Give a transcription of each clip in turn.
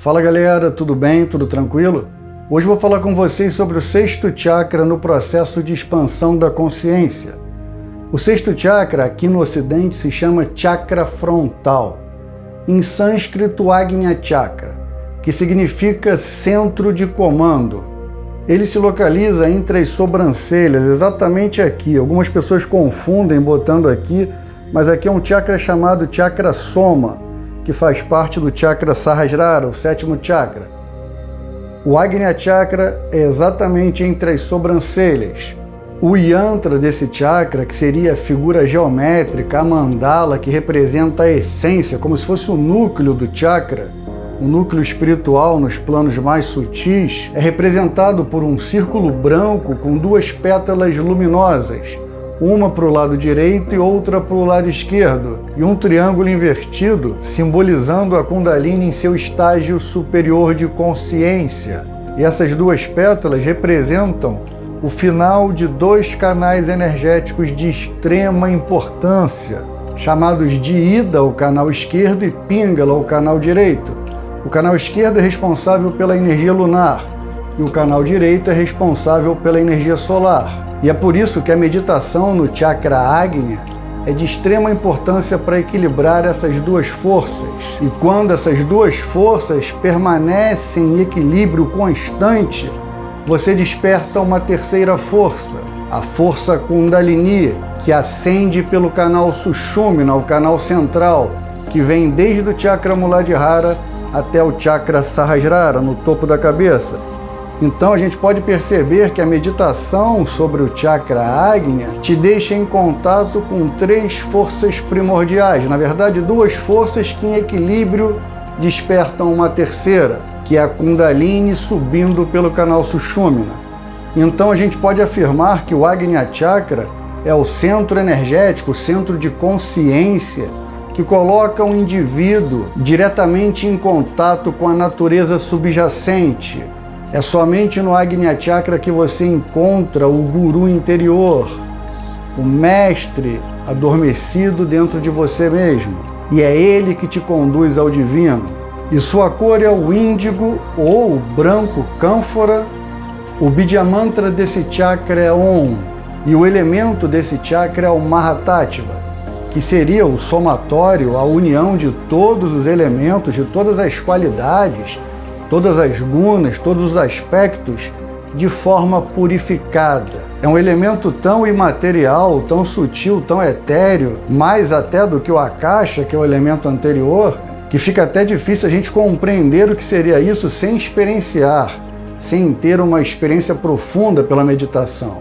Fala galera, tudo bem? Tudo tranquilo? Hoje vou falar com vocês sobre o sexto chakra no processo de expansão da consciência. O sexto chakra aqui no ocidente se chama chakra frontal, em sânscrito Agnya Chakra, que significa centro de comando. Ele se localiza entre as sobrancelhas, exatamente aqui. Algumas pessoas confundem botando aqui, mas aqui é um chakra chamado chakra soma, que faz parte do chakra Sahasrara, o sétimo chakra. O Agnya Chakra é exatamente entre as sobrancelhas. O yantra desse chakra, que seria a figura geométrica, a mandala, que representa a essência, como se fosse o núcleo do chakra, o núcleo espiritual nos planos mais sutis, é representado por um círculo branco com duas pétalas luminosas, uma para o lado direito e outra para o lado esquerdo, e um triângulo invertido, simbolizando a Kundalini em seu estágio superior de consciência. E essas duas pétalas representam o final de dois canais energéticos de extrema importância, chamados de Ida, o canal esquerdo, e Pingala, o canal direito. O canal esquerdo é responsável pela energia lunar, e o canal direito é responsável pela energia solar. E é por isso que a meditação no chakra Agnya é de extrema importância para equilibrar essas duas forças. E quando essas duas forças permanecem em equilíbrio constante, você desperta uma terceira força, a força Kundalini, que ascende pelo canal Sushumna, o canal central, que vem desde o chakra Muladhara até o chakra Sahasrara, no topo da cabeça. Então a gente pode perceber que a meditação sobre o chakra Agnya te deixa em contato com três forças primordiais, na verdade duas forças que em equilíbrio despertam uma terceira, que é a Kundalini subindo pelo canal Sushumna. Então a gente pode afirmar que o Agnya Chakra é o centro energético, o centro de consciência, que coloca o indivíduo diretamente em contato com a natureza subjacente. É somente no Agnya Chakra que você encontra o guru interior, o mestre adormecido dentro de você mesmo. E é ele que te conduz ao divino. E sua cor é o índigo ou o branco cânfora. O Bidyamantra desse chakra é Om. E o elemento desse chakra é o Mahatattva, que seria o somatório, a união de todos os elementos, de todas as qualidades, todas as gunas, todos os aspectos, de forma purificada. É um elemento tão imaterial, tão sutil, tão etéreo, mais até do que o Akasha, que é o elemento anterior, que fica até difícil a gente compreender o que seria isso sem experienciar, sem ter uma experiência profunda pela meditação,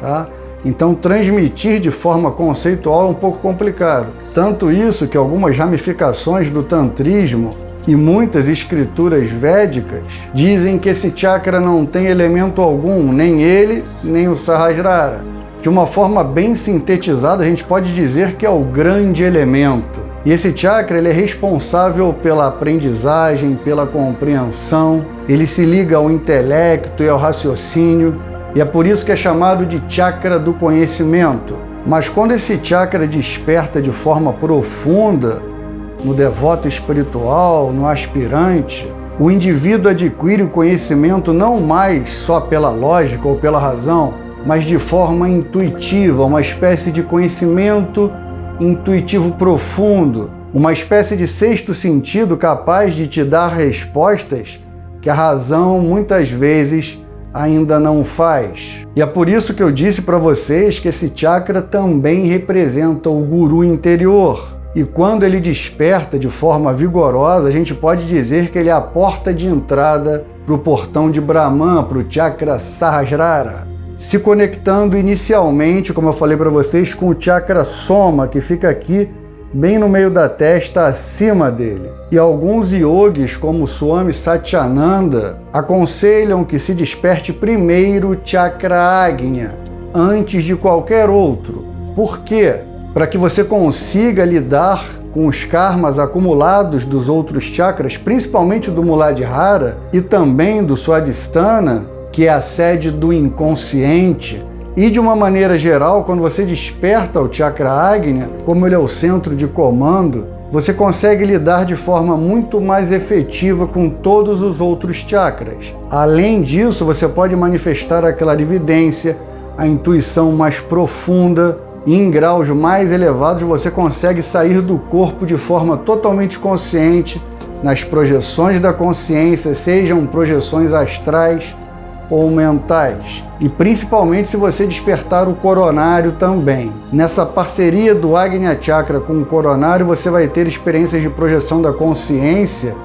tá? Então transmitir de forma conceitual é um pouco complicado. Tanto isso que algumas ramificações do tantrismo e muitas escrituras védicas dizem que esse chakra não tem elemento algum, nem ele, nem o Sahasrara. De uma forma bem sintetizada, a gente pode dizer que é o grande elemento. E esse chakra ele é responsável pela aprendizagem, pela compreensão, ele se liga ao intelecto e ao raciocínio, e é por isso que é chamado de chakra do conhecimento. Mas quando esse chakra desperta de forma profunda, no devoto espiritual, no aspirante, o indivíduo adquire o conhecimento não mais só pela lógica ou pela razão, mas de forma intuitiva, uma espécie de conhecimento intuitivo profundo, uma espécie de sexto sentido capaz de te dar respostas que a razão muitas vezes ainda não faz. E é por isso que eu disse para vocês que esse chakra também representa o guru interior. E quando ele desperta de forma vigorosa, a gente pode dizer que ele é a porta de entrada para o portão de Brahman, para o chakra Sahasrara, se conectando inicialmente, como eu falei para vocês, com o chakra Soma, que fica aqui bem no meio da testa, acima dele. E alguns yogis, como Swami Satyananda, aconselham que se desperte primeiro o chakra Agnya, antes de qualquer outro. Por quê? Para que você consiga lidar com os karmas acumulados dos outros chakras, principalmente do Muladhara e também do Swadhisthana, que é a sede do inconsciente. E de uma maneira geral, quando você desperta o chakra Agnya, como ele é o centro de comando, você consegue lidar de forma muito mais efetiva com todos os outros chakras. Além disso, você pode manifestar a clarividência, a intuição mais profunda, e em graus mais elevados você consegue sair do corpo de forma totalmente consciente nas projeções da consciência, sejam projeções astrais ou mentais. E principalmente se você despertar o coronário também. Nessa parceria do Agnya Chakra com o coronário, você vai ter experiências de projeção da consciência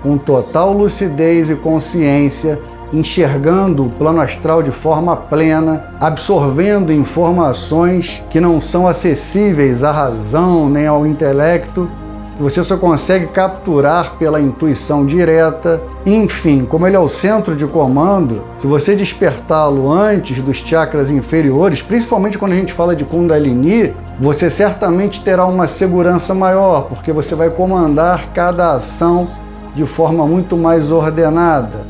com total lucidez e consciência, enxergando o plano astral de forma plena, absorvendo informações que não são acessíveis à razão nem ao intelecto, que você só consegue capturar pela intuição direta. Enfim, como ele é o centro de comando, se você despertá-lo antes dos chakras inferiores, principalmente quando a gente fala de Kundalini, você certamente terá uma segurança maior, porque você vai comandar cada ação de forma muito mais ordenada,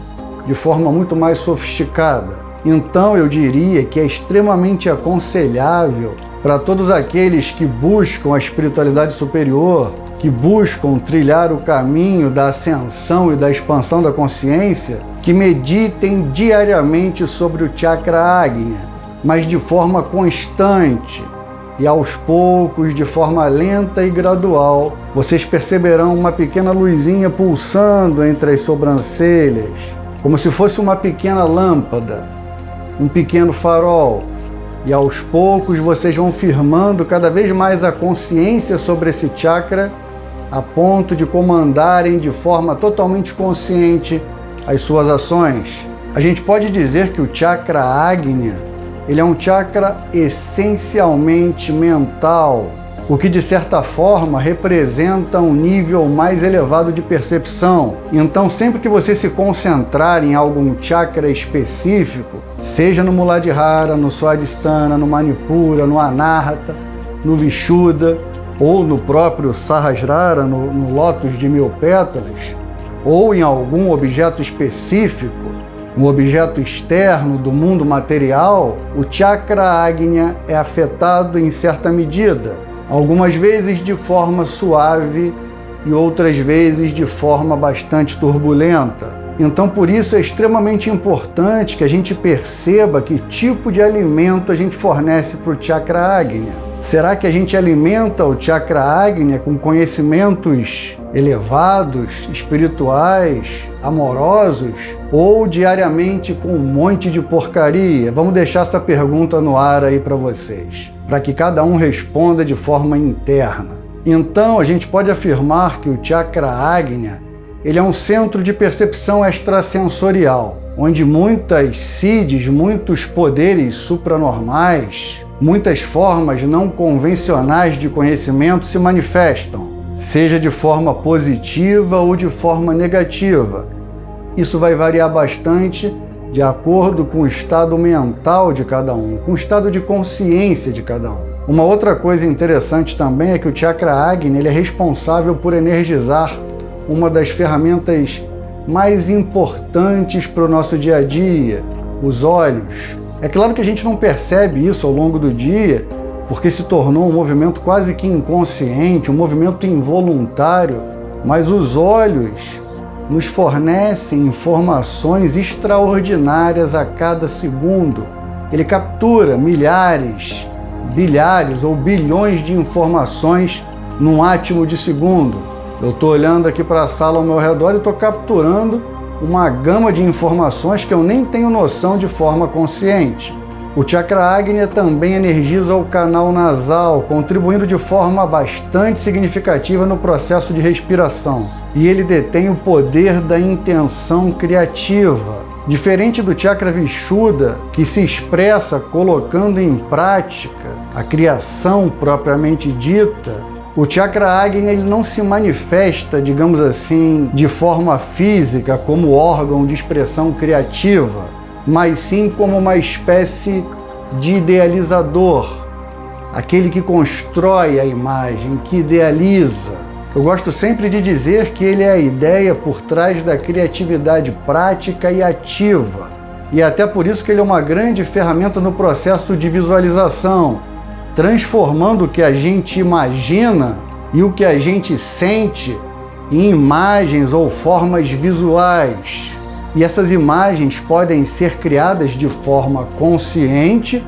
de forma muito mais sofisticada. Então eu diria que é extremamente aconselhável para todos aqueles que buscam a espiritualidade superior, que buscam trilhar o caminho da ascensão e da expansão da consciência, que meditem diariamente sobre o chakra Agnya, mas de forma constante e aos poucos, de forma lenta e gradual, vocês perceberão uma pequena luzinha pulsando entre as sobrancelhas, como se fosse uma pequena lâmpada, um pequeno farol. E aos poucos vocês vão firmando cada vez mais a consciência sobre esse chakra, a ponto de comandarem de forma totalmente consciente as suas ações. A gente pode dizer que o chakra Agnya, ele é um chakra essencialmente mental, o que de certa forma representa um nível mais elevado de percepção. Então, sempre que você se concentrar em algum chakra específico, seja no Muladhara, no Swadhisthana, no Manipura, no Anahata, no Vishuddha, ou no próprio Sahasrara, no lótus de 1000 pétalas, ou em algum objeto específico, um objeto externo do mundo material, o chakra Agnya é afetado em certa medida, algumas vezes de forma suave e outras vezes de forma bastante turbulenta. Então, por isso é extremamente importante que a gente perceba que tipo de alimento a gente fornece para o chakra Agnya. Será que a gente alimenta o chakra Agnya com conhecimentos elevados, espirituais, amorosos, ou diariamente com um monte de porcaria? Vamos deixar essa pergunta no ar aí para vocês, para que cada um responda de forma interna. Então, a gente pode afirmar que o chakra Agnya, ele é um centro de percepção extrasensorial, onde muitas siddhis, muitos poderes supranormais, muitas formas não convencionais de conhecimento se manifestam, seja de forma positiva ou de forma negativa. Isso vai variar bastante de acordo com o estado mental de cada um, com o estado de consciência de cada um. Uma outra coisa interessante também é que o chakra Agnya, ele é responsável por energizar uma das ferramentas mais importantes para o nosso dia a dia, os olhos. É claro que a gente não percebe isso ao longo do dia, porque se tornou um movimento quase que inconsciente, um movimento involuntário, mas os olhos nos fornecem informações extraordinárias a cada segundo. Ele captura milhares, bilhares ou bilhões de informações num átimo de segundo. Eu estou olhando aqui para a sala ao meu redor e estou capturando uma gama de informações que eu nem tenho noção de forma consciente. O chakra Agnya também energiza o canal nasal, contribuindo de forma bastante significativa no processo de respiração. E ele detém o poder da intenção criativa. Diferente do chakra Vishuddha, que se expressa colocando em prática a criação propriamente dita, o chakra Agnya, ele não se manifesta, digamos assim, de forma física como órgão de expressão criativa, mas sim como uma espécie de idealizador, aquele que constrói a imagem, que idealiza. Eu gosto sempre de dizer que ele é a ideia por trás da criatividade prática e ativa, e até por isso que ele é uma grande ferramenta no processo de visualização, transformando o que a gente imagina e o que a gente sente em imagens ou formas visuais. E essas imagens podem ser criadas de forma consciente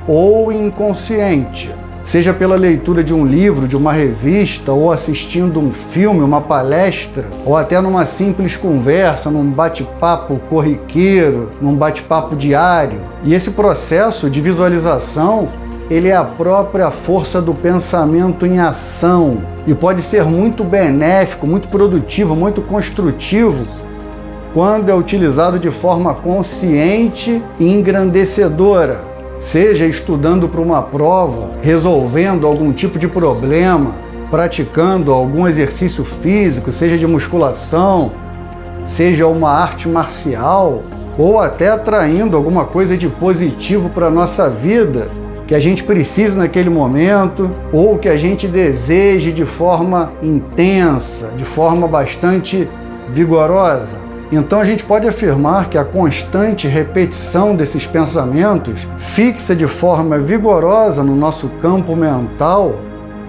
ou inconsciente, seja pela leitura de um livro, de uma revista, ou assistindo um filme, uma palestra, ou até numa simples conversa, num bate-papo corriqueiro, num bate-papo diário. E esse processo de visualização, ele é a própria força do pensamento em ação e pode ser muito benéfico, muito produtivo, muito construtivo quando é utilizado de forma consciente e engrandecedora, seja estudando para uma prova, resolvendo algum tipo de problema, praticando algum exercício físico, seja de musculação, seja uma arte marcial, ou até atraindo alguma coisa de positivo para a nossa vida, que a gente precise naquele momento, ou que a gente deseje de forma intensa, de forma bastante vigorosa. Então a gente pode afirmar que a constante repetição desses pensamentos fixa de forma vigorosa no nosso campo mental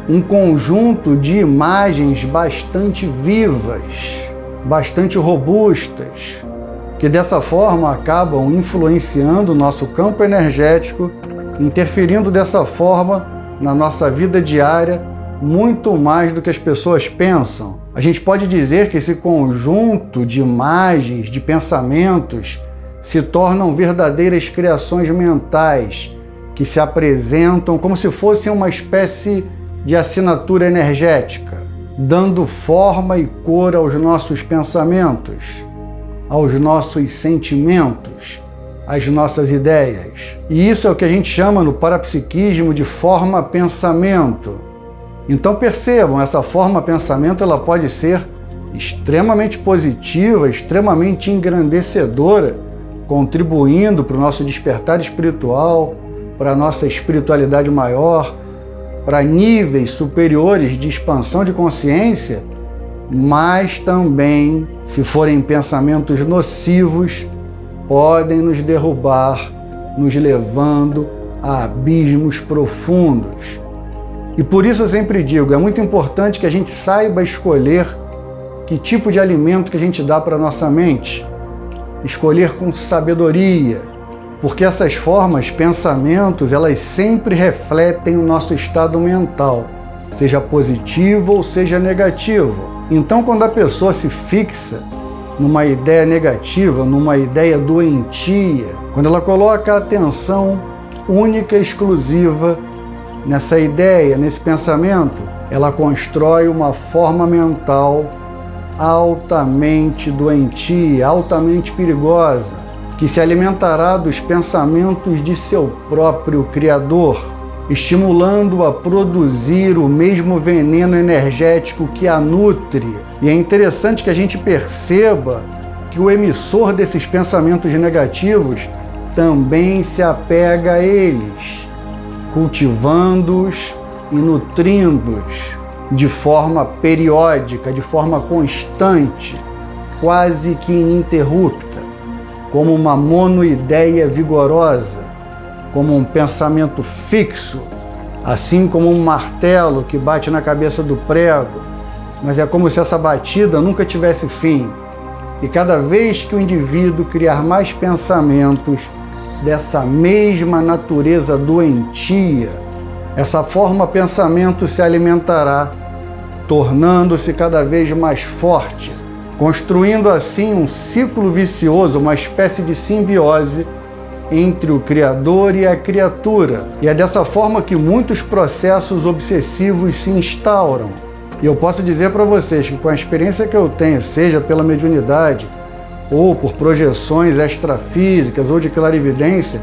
um conjunto de imagens bastante vivas, bastante robustas, que dessa forma acabam influenciando o nosso campo energético, interferindo dessa forma na nossa vida diária muito mais do que as pessoas pensam. A gente pode dizer que esse conjunto de imagens, de pensamentos, se tornam verdadeiras criações mentais, que se apresentam como se fossem uma espécie de assinatura energética, dando forma e cor aos nossos pensamentos, aos nossos sentimentos, às nossas ideias. E isso é o que a gente chama no parapsiquismo de forma-pensamento. Então percebam, essa forma-pensamento ela pode ser extremamente positiva, extremamente engrandecedora, contribuindo para o nosso despertar espiritual, para a nossa espiritualidade maior, para níveis superiores de expansão de consciência, mas também, se forem pensamentos nocivos, podem nos derrubar, nos levando a abismos profundos. E por isso eu sempre digo, é muito importante que a gente saiba escolher que tipo de alimento que a gente dá para a nossa mente. Escolher com sabedoria, porque essas formas, pensamentos, elas sempre refletem o nosso estado mental, seja positivo ou seja negativo. Então, quando a pessoa se fixa numa ideia negativa, numa ideia doentia, quando ela coloca a atenção única e exclusiva nessa ideia, nesse pensamento, ela constrói uma forma mental altamente doentia, altamente perigosa, que se alimentará dos pensamentos de seu próprio Criador, estimulando-o a produzir o mesmo veneno energético que a nutre. E é interessante que a gente perceba que o emissor desses pensamentos negativos também se apega a eles, cultivando-os e nutrindo-os de forma periódica, de forma constante, quase que ininterrupta, como uma monoideia vigorosa, como um pensamento fixo, assim como um martelo que bate na cabeça do prego, mas é como se essa batida nunca tivesse fim. E cada vez que o indivíduo criar mais pensamentos dessa mesma natureza doentia, essa forma pensamento se alimentará, tornando-se cada vez mais forte, construindo assim um ciclo vicioso, uma espécie de simbiose entre o Criador e a criatura. E é dessa forma que muitos processos obsessivos se instauram. E eu posso dizer para vocês que com a experiência que eu tenho, seja pela mediunidade, ou por projeções extrafísicas ou de clarividência,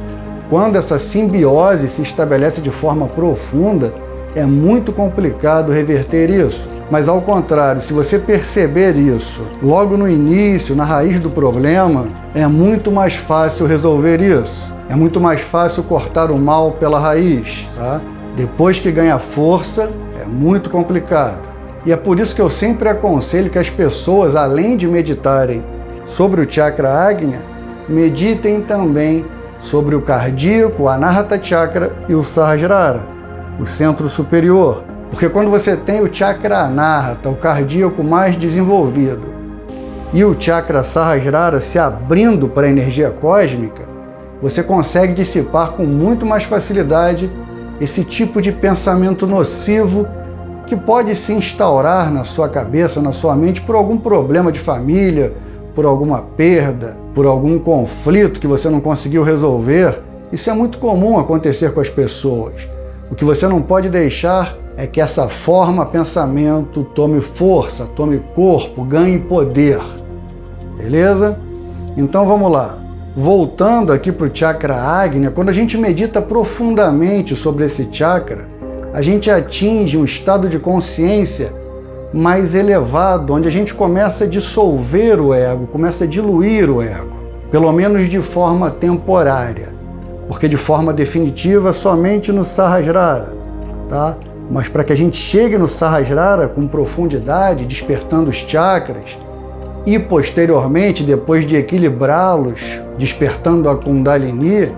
quando essa simbiose se estabelece de forma profunda, é muito complicado reverter isso. Mas ao contrário, se você perceber isso logo no início, na raiz do problema, é muito mais fácil resolver isso. É muito mais fácil cortar o mal pela raiz, tá? Depois que ganha força, é muito complicado. E é por isso que eu sempre aconselho que as pessoas, além de meditarem sobre o chakra Agnya, meditem também sobre o cardíaco, o Anahata Chakra e o Sahasrara, o centro superior, Porque quando você tem o chakra anahata, o cardíaco mais desenvolvido, e o chakra sahasrara se abrindo para a energia cósmica, você consegue dissipar com muito mais facilidade esse tipo de pensamento nocivo que pode se instaurar na sua cabeça, na sua mente, por algum problema de família, por alguma perda, por algum conflito que você não conseguiu resolver. Isso é muito comum acontecer com as pessoas. O que você não pode deixar é que essa forma pensamento tome força, tome corpo, ganhe poder. Beleza? Então vamos lá. Voltando aqui para o chakra Agnya, quando a gente medita profundamente sobre esse chakra, a gente atinge um estado de consciência mais elevado, onde a gente começa a dissolver o ego, começa a diluir o ego, pelo menos de forma temporária, porque de forma definitiva somente no Sahasrara, tá? Mas para que a gente chegue no Sahasrara com profundidade, despertando os chakras, e posteriormente, depois de equilibrá-los, despertando a Kundalini,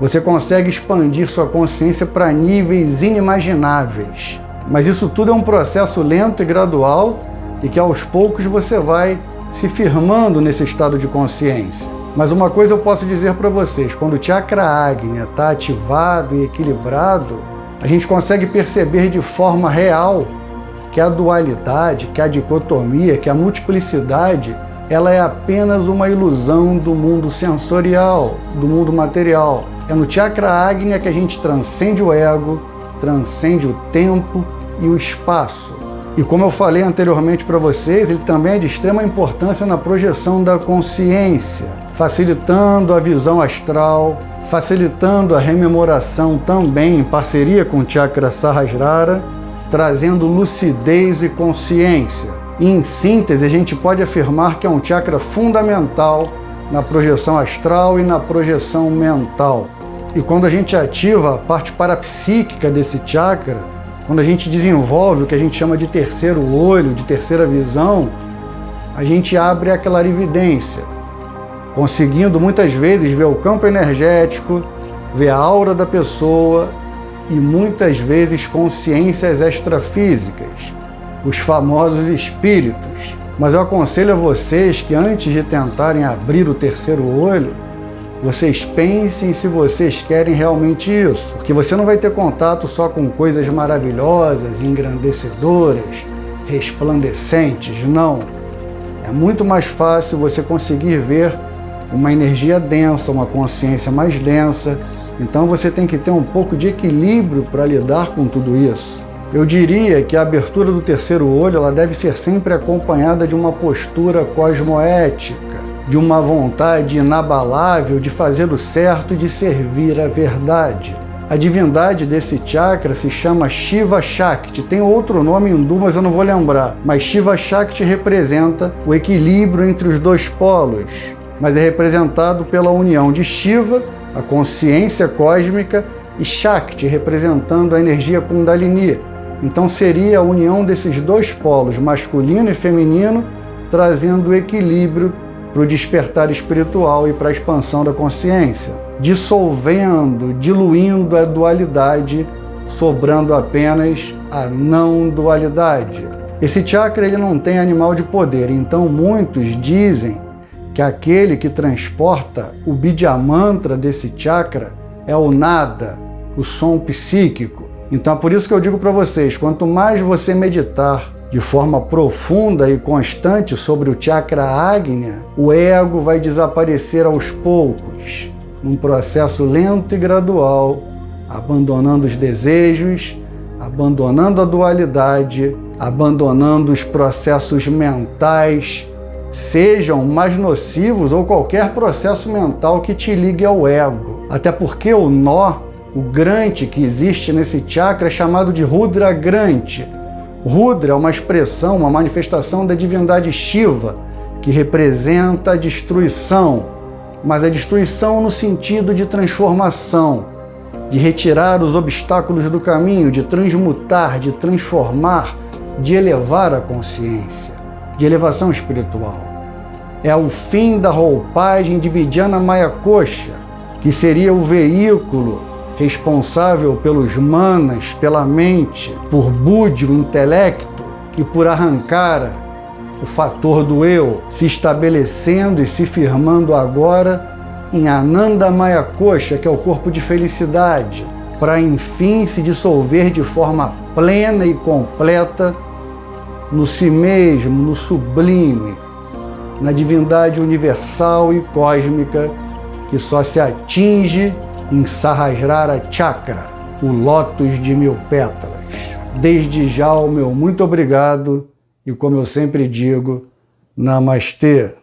você consegue expandir sua consciência para níveis inimagináveis. Mas isso tudo é um processo lento e gradual e que aos poucos você vai se firmando nesse estado de consciência. Mas uma coisa eu posso dizer para vocês, quando o chakra Agnya está ativado e equilibrado, a gente consegue perceber de forma real que a dualidade, que a dicotomia, que a multiplicidade, ela é apenas uma ilusão do mundo sensorial, do mundo material. É no chakra Agnya que a gente transcende o ego, transcende o tempo e o espaço. E como eu falei anteriormente para vocês, ele também é de extrema importância na projeção da consciência, facilitando a visão astral, facilitando a rememoração também em parceria com o chakra Sahasrara, trazendo lucidez e consciência. E, em síntese, a gente pode afirmar que é um chakra fundamental na projeção astral e na projeção mental. E quando a gente ativa a parte parapsíquica desse chakra, quando a gente desenvolve o que a gente chama de terceiro olho, de terceira visão, a gente abre a clarividência, conseguindo muitas vezes ver o campo energético, ver a aura da pessoa e muitas vezes consciências extrafísicas, os famosos espíritos. Mas eu aconselho a vocês que antes de tentarem abrir o terceiro olho, vocês pensem se vocês querem realmente isso, porque você não vai ter contato só com coisas maravilhosas, engrandecedoras, resplandecentes, não. É muito mais fácil você conseguir ver uma energia densa, uma consciência mais densa. Então você tem que ter um pouco de equilíbrio para lidar com tudo isso. Eu diria que a abertura do terceiro olho ela deve ser sempre acompanhada de uma postura cosmoética, de uma vontade inabalável de fazer o certo e de servir a verdade. A divindade desse chakra se chama Shiva Shakti. Tem outro nome hindu, mas eu não vou lembrar. Mas Shiva Shakti representa o equilíbrio entre os dois polos, mas é representado pela união de Shiva, a consciência cósmica, e Shakti, representando a energia Kundalini. Então seria a união desses dois polos, masculino e feminino, trazendo equilíbrio para o despertar espiritual e para a expansão da consciência, dissolvendo, diluindo a dualidade, sobrando apenas a não dualidade. Esse chakra ele não tem animal de poder, então muitos dizem que aquele que transporta o Bidya Mantra desse chakra é o nada, o som psíquico. Então é por isso que eu digo para vocês, quanto mais você meditar de forma profunda e constante sobre o chakra Agnya, o ego vai desaparecer aos poucos, num processo lento e gradual, abandonando os desejos, abandonando a dualidade, abandonando os processos mentais, sejam mais nocivos ou qualquer processo mental que te ligue ao ego. Até porque o nó, o grante que existe nesse chakra é chamado de Rudra Grante. Rudra é uma expressão, uma manifestação da divindade Shiva, que representa a destruição, mas a destruição no sentido de transformação, de retirar os obstáculos do caminho, de transmutar, de transformar, de elevar a consciência, de elevação espiritual. É o fim da roupagem de Vijnana Maya Kosha, que seria o veículo responsável pelos manas, pela mente, por Buddhi, o intelecto, e por Ahankara, o fator do eu, se estabelecendo e se firmando agora em Ananda Maya Kosha, que é o corpo de felicidade, para enfim se dissolver de forma plena e completa no si mesmo, no sublime, na divindade universal e cósmica que só se atinge em Sahasrara Chakra, o lótus de 1000 pétalas. Desde já o meu muito obrigado e, como eu sempre digo, Namastê.